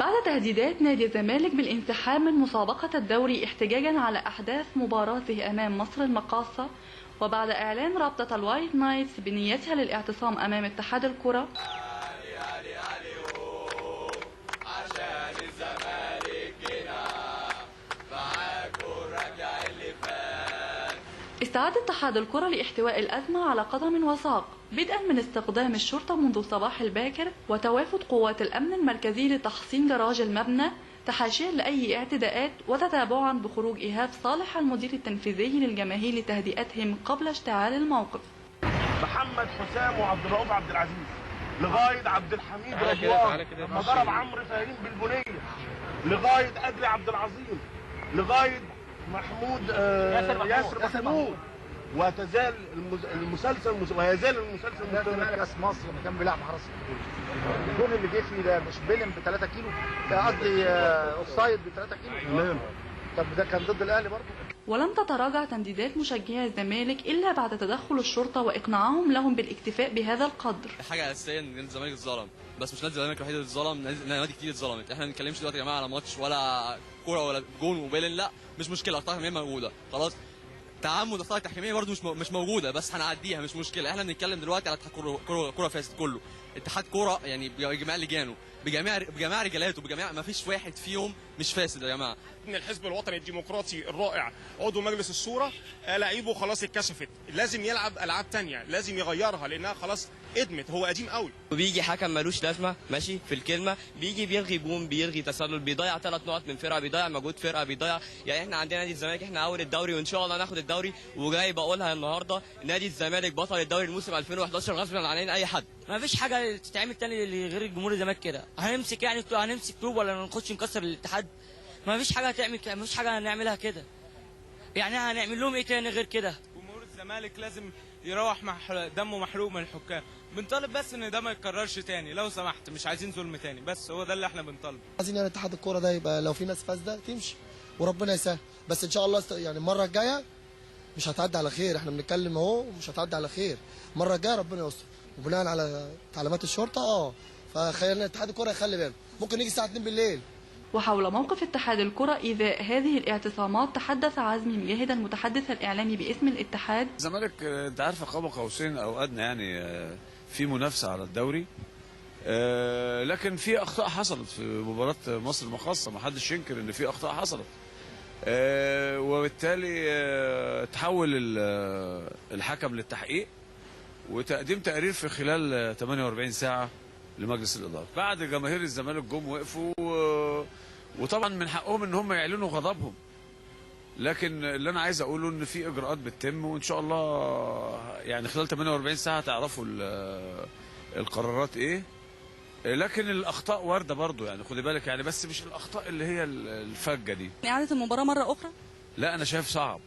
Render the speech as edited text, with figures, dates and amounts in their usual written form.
بعد تهديدات نادي الزمالك بالانسحاب من مسابقة الدوري احتجاجا على أحداث مباراته أمام مصر المقاصة، وبعد إعلان رابطة الوايت نايتس بنيتها للاعتصام أمام اتحاد الكرة، استعد اتحاد الكرة لاحتواء الأزمة على قدم وساق، بدءا من استخدام الشرطة منذ الصباح الباكر وتوافد قوات الأمن المركزي لتحصين جراج المبنى تحاشيا لأي اعتداءات، وتتابعا بخروج إيهاب صالح المدير التنفيذي للجماهير لتهدئتهم قبل اشتعال الموقف. محمد حسام وعبد الرؤوف عبد العزيز لغايه عبد الحميد رضوان لما ضرب عمرو فهيم بالبنيه، لغايه ادري عبد العظيم، لغايه محمود ياسر محمود، وتزال المسلسل ويزال المسلسل مستمر. كاس مصر لما كان بيلعب حرس الجون اللي جه فيه ده مش بيلم ب 3 كيلو، قصدي اوفسايد ب 3 كيلو. طب ده كان ضد الاهلي برضه. ولم تتراجع تنديدات مشجعي الزمالك الا بعد تدخل الشرطه واقناعهم لهم بالاكتفاء بهذا القدر. حاجه اساسيه ان الزمالك اتظلم، بس مش نادي الزمالك الوحيد اللي اتظلم، نوادي كتير اتظلمت. احنا ما بنتكلمش دلوقتي يا جماعه على ماتش ولا كوره ولا جون وبيلن، لا مش مشكله، اخطاء تحكيميه موجوده خلاص. تعمد اخطاء تحكيميه برده مش موجوده، بس هنعديها مش مشكله. احنا بنتكلم دلوقتي على اتحاد كوره فاسد كله، اتحاد كوره يعني بجميع لجانه بجميع رجالاته بجميع، ما فيش واحد فيهم مش فاسد يا جماعه. ان الحزب الوطني الديمقراطي الرائع عضو مجلس الشورى لعيبه خلاص اتكشفت، لازم يلعب العاب ثانيه، لازم يغيرها لانها خلاص ادمت، هو قديم قوي. وبيجي حكم ملوش لازمه ماشي في الكلمه، بيجي بيلغي جون، بيلغي تسلل، بيضيع 3 نقط من فرقه، بيضيع مجهود فرقه، بيضيع يعني. احنا عندنا نادي الزمالك، احنا اول الدوري وان شاء الله ناخد الدوري، وجاي بقولها النهارده نادي الزمالك بطل الدوري الموسم 2011 غصبا عن اي حد. ما فيش حاجه تتعمل تاني غير الجمهور الزمالك كده. هنمسك كلوب ولا نخش نكسر الاتحاد؟ ما فيش حاجه هتعمل، ما فيش حاجه هنعملها كده. يعني هنعمل لهم ايه تاني غير كده؟ جمهور الزمالك لازم يروح دمه محروق من الحكام. بنطالب بس ان ده ما يتكررش تاني لو سمحت، مش عايزين ظلم تاني، بس هو ده اللي احنا بنطالبه. عايزين يعني اتحاد الكوره ده يبقى لو في ناس فاسده تمشي وربنا يسهل، بس ان شاء الله يعني المره الجايه مش هتعدي على خير. احنا بنتكلم اهو مش هتعدي على خير، المره الجايه ربنا يستر، وبناء على تعليمات الشرطه فخلينا اتحاد الكوره يخلي باله، ممكن نيجي الساعه 2 بالليل. وحول موقف اتحاد الكرة إزاء هذه الاعتصامات تحدث عزمي مجاهد المتحدث الإعلامي باسم الاتحاد. الزمالك انت عارفه قاب قوسين او ادنى يعني في منافسه على الدوري، لكن في اخطاء حصلت في مباراه مصر المقاصه، ما حدش ينكر ان في اخطاء حصلت، وبالتالي تحول الحكم للتحقيق وتقديم تقرير في خلال 48 ساعه لمجلس الاداره. بعد جماهير الزمالك جم وقفوا، وطبعا من حقهم ان هم يعلنوا غضبهم، لكن اللي انا عايز اقوله ان في اجراءات بتتم، وان شاء الله يعني خلال 48 ساعه تعرفوا القرارات ايه. لكن الاخطاء وارده برضو يعني، خدي بالك يعني، بس مش الاخطاء اللي هي الفجه دي. اعاده المباراه مره اخرى؟ لا انا شايف صعب.